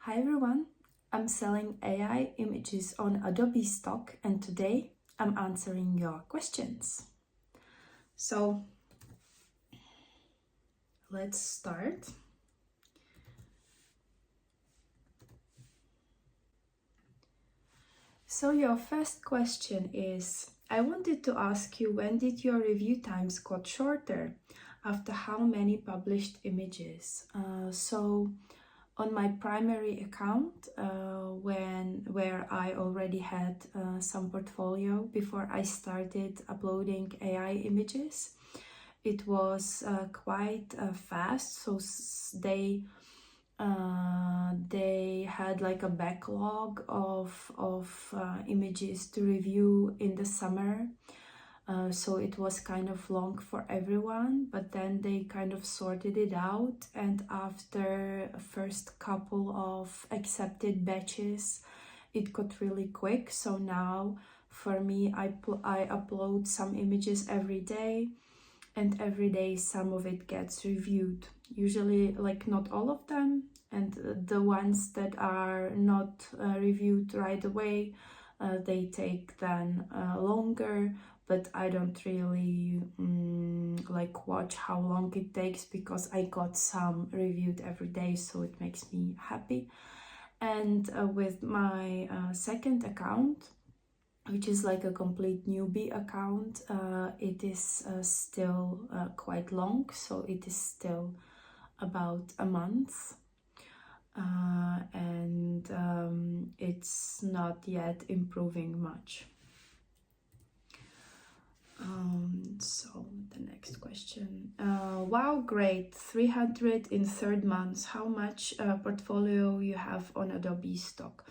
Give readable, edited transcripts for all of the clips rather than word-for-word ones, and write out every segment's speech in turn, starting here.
Hi everyone, I'm selling AI images on Adobe Stock and today I'm answering your questions. So let's start. So your first question is, I wanted to ask you, when did your review times got shorter? After how many published images? On my primary account, where I already had some portfolio before I started uploading AI images, it was quite fast. So they had like a backlog of images to review in the summer. So it was kind of long for everyone, but then they kind of sorted it out, and after a first couple of accepted batches it got really quick. So now for me, I upload some images every day, and every day some of it gets reviewed, usually like not all of them, and the ones that are not reviewed right away, they take then longer. But I don't really like watch how long it takes, because I got some reviewed every day, so it makes me happy. And with my second account, which is like a complete newbie account, it is still quite long, so it is still about a month. And it's not yet improving much. So the next question. Wow, great, 300 in third month. How much portfolio you have on Adobe Stock?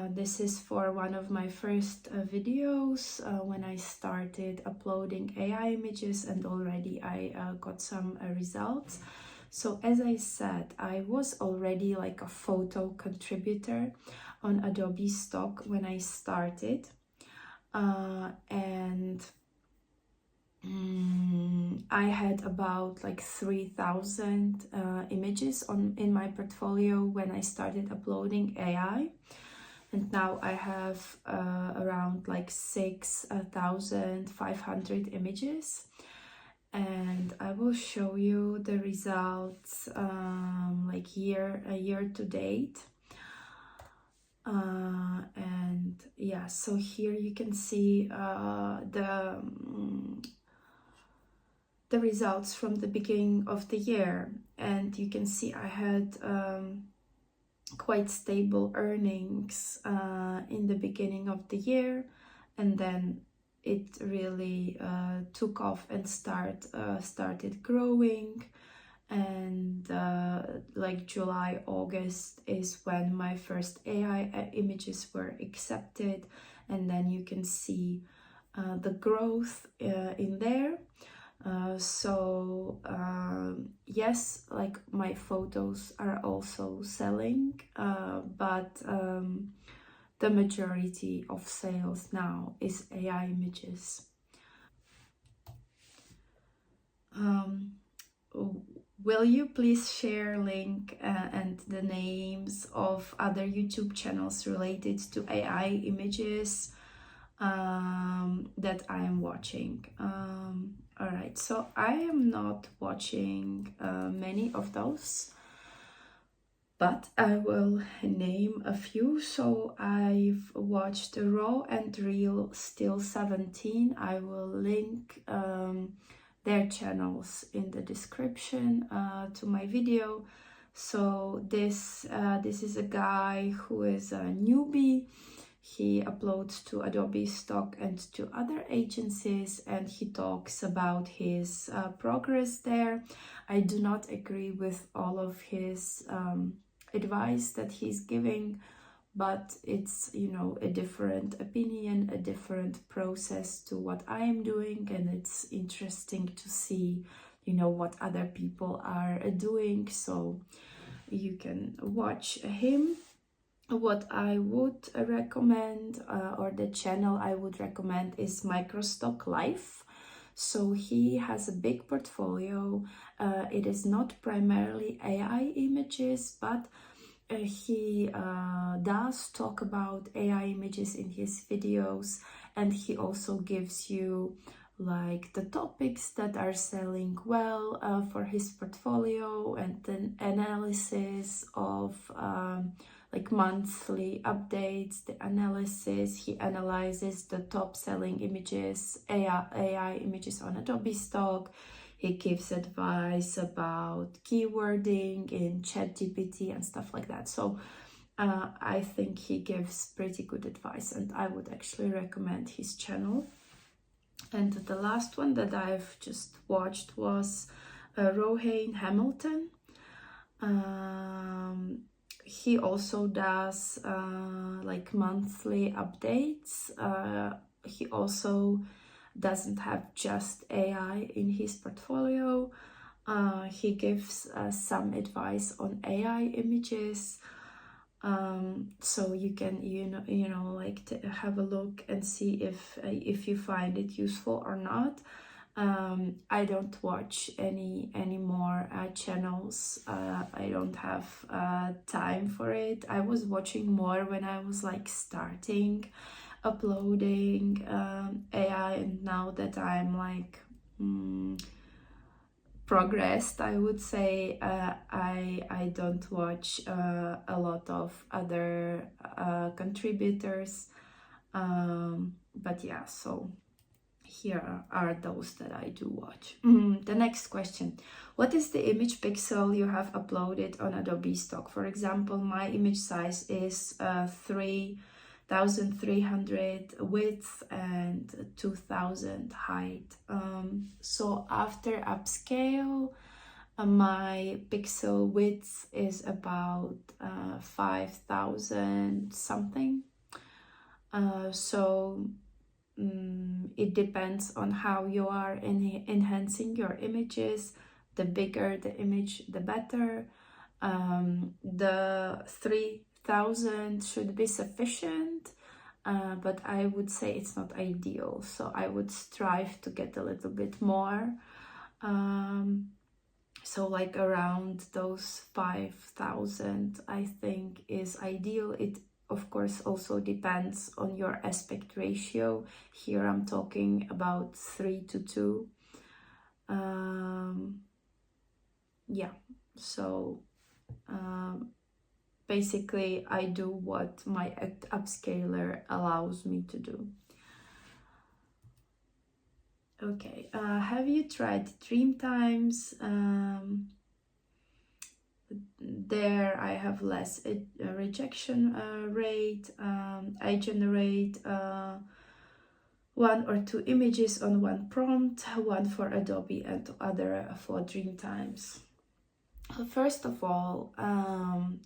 This is for one of my first videos when I started uploading AI images, and already I got some results. So as I said, I was already like a photo contributor on Adobe Stock when I started, and I had about like 3,000 images in my portfolio when I started uploading AI, and now I have around like 6,500 images, and I will show you the results like year to date. And yeah, so here you can see the results from the beginning of the year, and you can see I had quite stable earnings in the beginning of the year, and then it really took off and started growing. And like July, August is when my first AI images were accepted, and then you can see the growth in there. Yes, like my photos are also selling, but the majority of sales now is AI images. Will you please share link and the names of other YouTube channels related to AI images that I am watching? Alright, so I am not watching many of those, but I will name a few. So I've watched Raw and Real Still 17. I will link their channels in the description to my video. So this is a guy who is a newbie. He uploads to Adobe Stock and to other agencies, and he talks about his progress there. I do not agree with all of his advice that he's giving, but it's, you know, a different opinion, a different process to what I am doing, and it's interesting to see, you know, what other people are doing. So you can watch him. What I would recommend, or the channel I would recommend, is Micr Life. So he has a big portfolio. It is not primarily AI images, but he does talk about AI images in his videos, and he also gives you like the topics that are selling well for his portfolio, and then analysis of like monthly updates, the analysis. He analyzes the top selling images, AI images on Adobe Stock. He gives advice about keywording in ChatGPT and stuff like that. So I think he gives pretty good advice, and I would actually recommend his channel. And the last one that I've just watched was Rohan Hamilton. He also does like monthly updates. He also doesn't have just AI in his portfolio. He gives some advice on AI images. So you can like to have a look and see if you find it useful or not. I don't watch any more channels. I don't have time for it. I was watching more when I was like starting uploading AI, and now that I'm like progressed, I would say, I don't watch a lot of other contributors, but yeah, so here are those that I do watch. The next question: what is the image pixel you have uploaded on Adobe Stock? For example, my image size is 3,300 width and 2,000 height. So after upscale, my pixel width is about 5,000 something. So it depends on how you are enhancing your images. The bigger the image, the better. The 3,000 should be sufficient, but I would say it's not ideal, so I would strive to get a little bit more. So like around those 5,000 I think is ideal. It of course also depends on your aspect ratio. Here I'm talking about 3:2. Yeah, so basically I do what my upscaler allows me to do. Okay, have you tried Dreamtimes? There I have less rejection rate. I generate 1 or 2 images on one prompt, one for Adobe and other for Dreamtimes. First of all,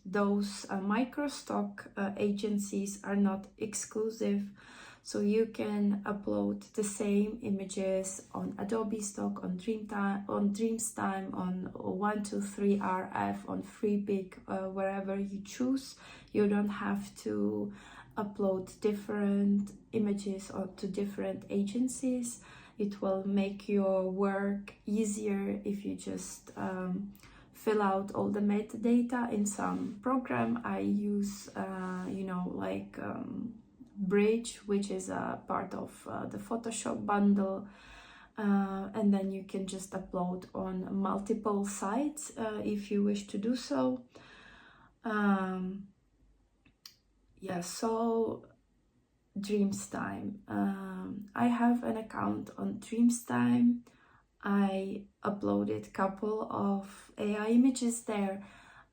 those Micr stock agencies are not exclusive, so you can upload the same images on Adobe Stock, on Dreamtime, on Dreamtime, on 123RF, on Freepik, wherever you choose. You don't have to upload different images to different agencies. It will make your work easier if you just fill out all the metadata in some program. I use, like Bridge, which is a part of the Photoshop bundle, and then you can just upload on multiple sites if you wish to do so. Yeah, so Dreamtime. I have an account on Dreamtime. I uploaded a couple of AI images there.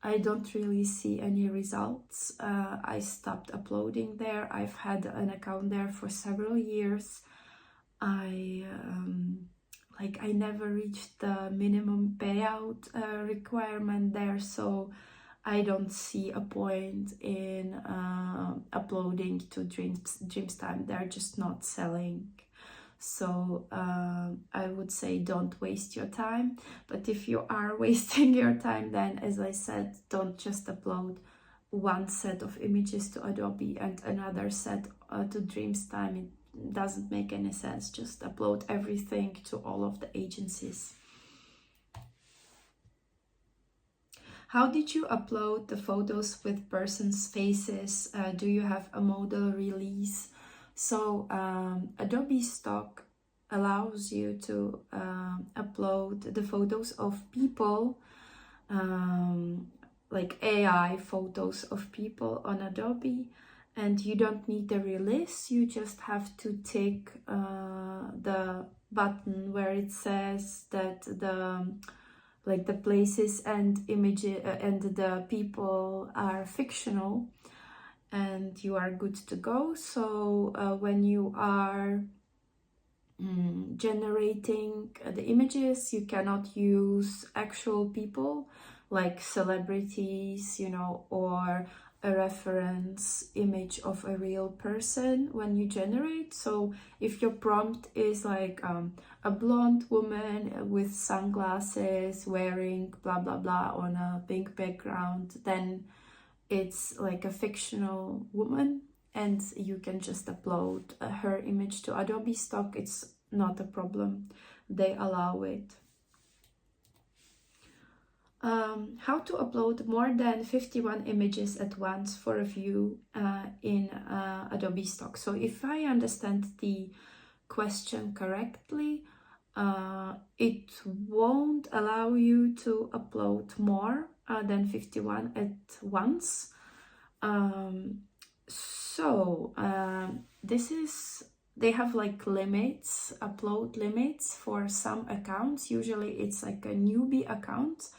I don't really see any results. I stopped uploading there. I've had an account there for several years. I never reached the minimum payout requirement there, so I don't see a point in uploading to Dreamtime. They're just not selling. So I would say don't waste your time. But if you are wasting your time, then as I said, don't just upload one set of images to Adobe and another set to Dreamtime. It doesn't make any sense. Just upload everything to all of the agencies. How did you upload the photos with persons' faces? Do you have a model release? So Adobe Stock allows you to upload the photos of people, like AI photos of people on Adobe, and you don't need the release. You just have to tick the button where it says that the places and images and the people are fictional, and you are good to go. So when you are generating the images, you cannot use actual people like celebrities, you know, or a reference image of a real person when you generate. So if your prompt is like a blonde woman with sunglasses wearing blah blah blah on a pink background, then it's like a fictional woman, and you can just upload her image to Adobe Stock. It's not a problem, they allow it. How to upload more than 51 images at once for a view in Adobe Stock. So if I understand the question correctly, it won't allow you to upload more than 51 at once. This is, they have like limits, upload limits for some accounts. Usually it's like a newbie account.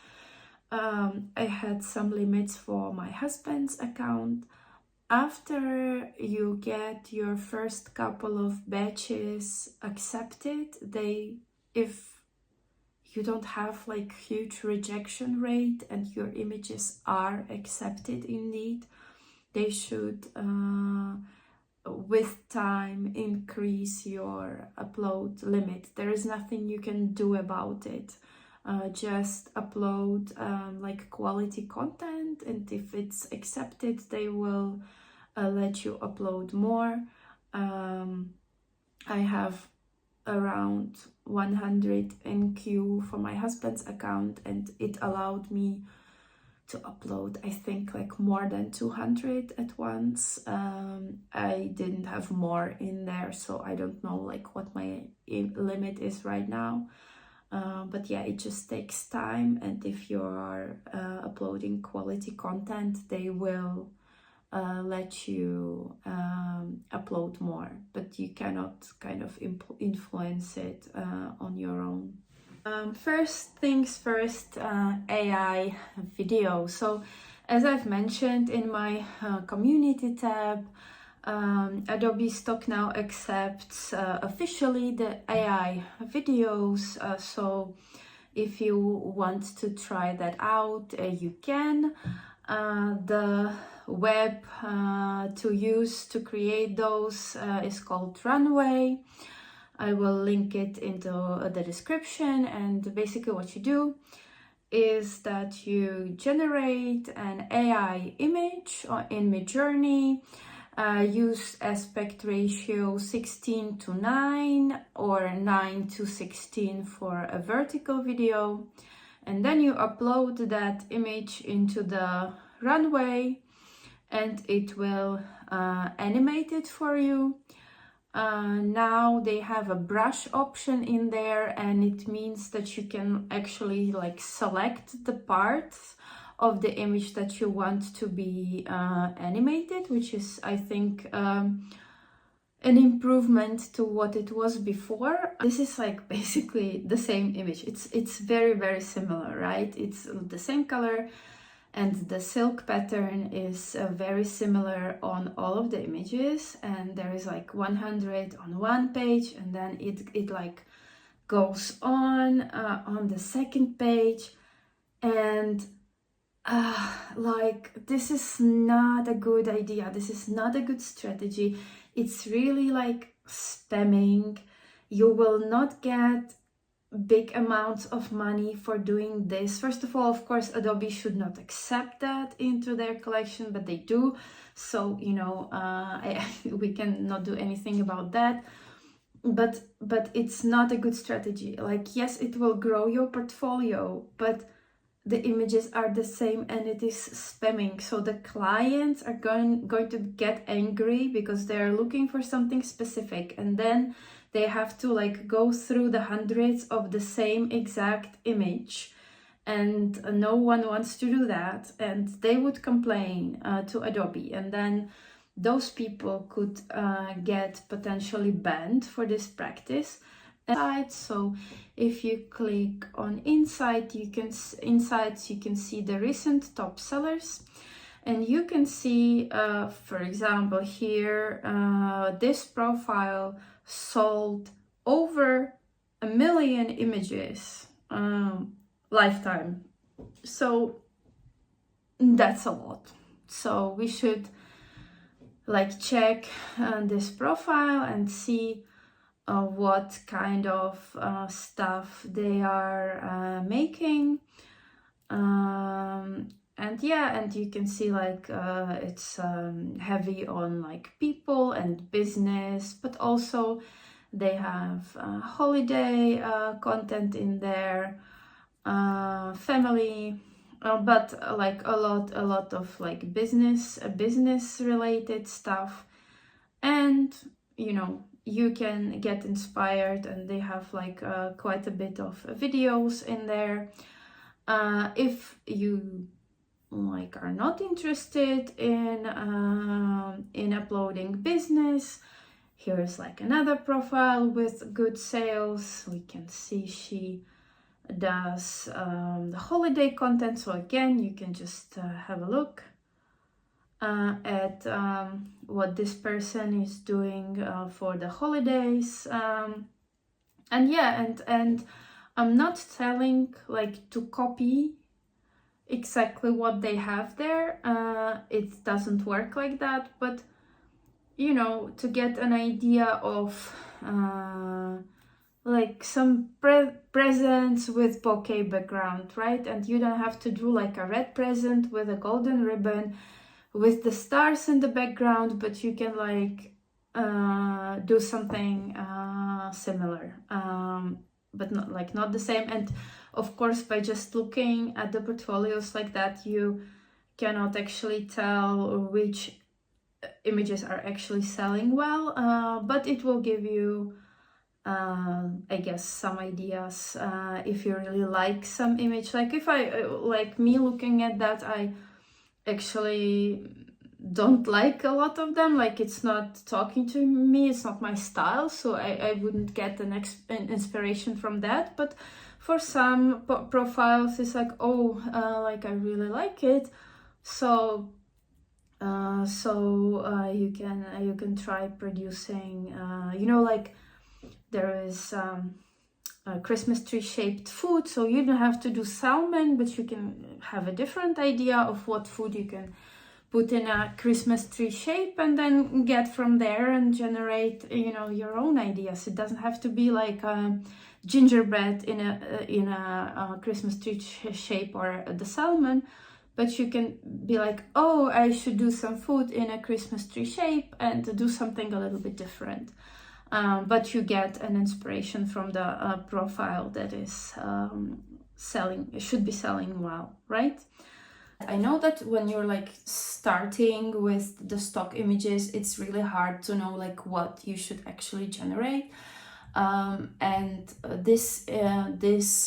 I had some limits for my husband's account. After you get your first couple of batches accepted, if you don't have like huge rejection rate and your images are accepted indeed, they should with time increase your upload limit. There is nothing you can do about it. Just upload like quality content, and if it's accepted, they will let you upload more. I have around 100 in queue for my husband's account, and it allowed me to upload, I think, like more than 200 at once. I didn't have more in there, so I don't know like what my limit is right now. But yeah, it just takes time, and if you are uploading quality content, they will let you upload more, but you cannot kind of influence it on your own. First things first, AI video. So as I've mentioned in my community tab, Adobe Stock now accepts officially the AI videos. So if you want to try that out, you can. The web to use to create those is called Runway. I will link it into the description, and basically what you do is that you generate an AI image in Midjourney, use aspect ratio 16:9 or 9:16 for a vertical video, and then you upload that image into the Runway, and it will animate it for you. Now they have a brush option in there, and it means that you can actually like select the parts of the image that you want to be animated, which is, I think, an improvement to what it was before. This is like basically the same image. It's very, very similar, right? It's the same color, and the silk pattern is very similar on all of the images, and there is like 100 on one page, and then it like goes on the second page, and like this is not a good idea. This is not a good strategy. It's really like spamming. You will not get big amounts of money for doing this. First of all, of course, Adobe should not accept that into their collection, but they do. So, you know, we cannot do anything about that. But it's not a good strategy. Like, yes, it will grow your portfolio, but the images are the same and it is spamming. So the clients are going to get angry because they're looking for something specific, and then they have to like go through the hundreds of the same exact image, and no one wants to do that, and they would complain to Adobe, and then those people could get potentially banned for this practice. So if you click on Insights, you can see the recent top sellers, and you can see, for example, here this profile sold over 1 million images lifetime. So that's a lot. So we should like check this profile and see what kind of stuff they are making, and yeah, and you can see like it's heavy on like people and business, but also they have holiday content in there, family, but like a lot of like business related stuff. And you know, you can get inspired, and they have like quite a bit of videos in there. If you like are not interested in uploading business, here's like another profile with good sales. We can see she does the holiday content. So again, you can just have a look at what this person is doing for the holidays, and yeah, and I'm not telling like to copy exactly what they have there. It doesn't work like that, but you know, to get an idea of like some presents with bouquet background, right? And you don't have to do like a red present with a golden ribbon with the stars in the background, but you can like do something similar, but not the same. And of course, by just looking at the portfolios like that, you cannot actually tell which images are actually selling well, but it will give you I guess some ideas if you really like some image. Like if I like me looking at that, I actually don't like a lot of them. Like it's not talking to me, it's not my style, so I wouldn't get an inspiration from that. But for some profiles, it's like, oh, like I really like it, so you can try producing, you know, like there is Christmas tree shaped food, so you don't have to do salmon, but you can have a different idea of what food you can put in a Christmas tree shape, and then get from there and generate, you know, your own ideas. It doesn't have to be like gingerbread in a Christmas tree shape or the salmon, but you can be like, oh, I should do some food in a Christmas tree shape and do something a little bit different. But you get an inspiration from the profile that is should be selling well, right? I know that when you're like starting with the stock images, it's really hard to know like what you should actually generate. And this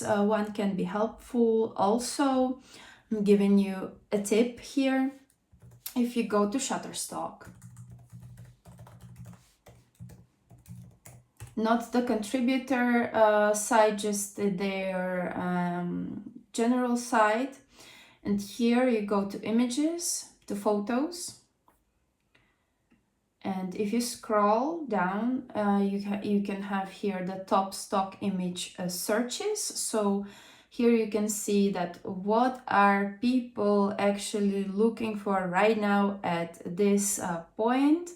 one can be helpful. Also, I'm giving you a tip here. If you go to Shutterstock, not the contributor side, just their general site. And here you go to images, to photos. And if you scroll down, you can have here the top stock image searches. So here you can see that what are people actually looking for right now at this point.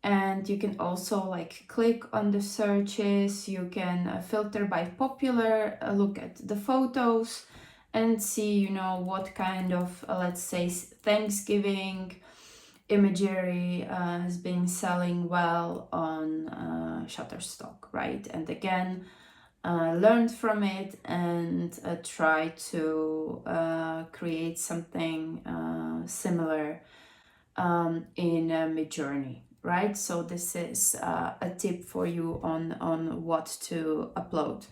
And you can also like click on the searches. You can filter by popular, look at the photos and see, you know, what kind of, let's say, Thanksgiving imagery has been selling well on Shutterstock, right? And again, learned from it and try to create something similar in Midjourney, right? So this is a tip for you on what to upload.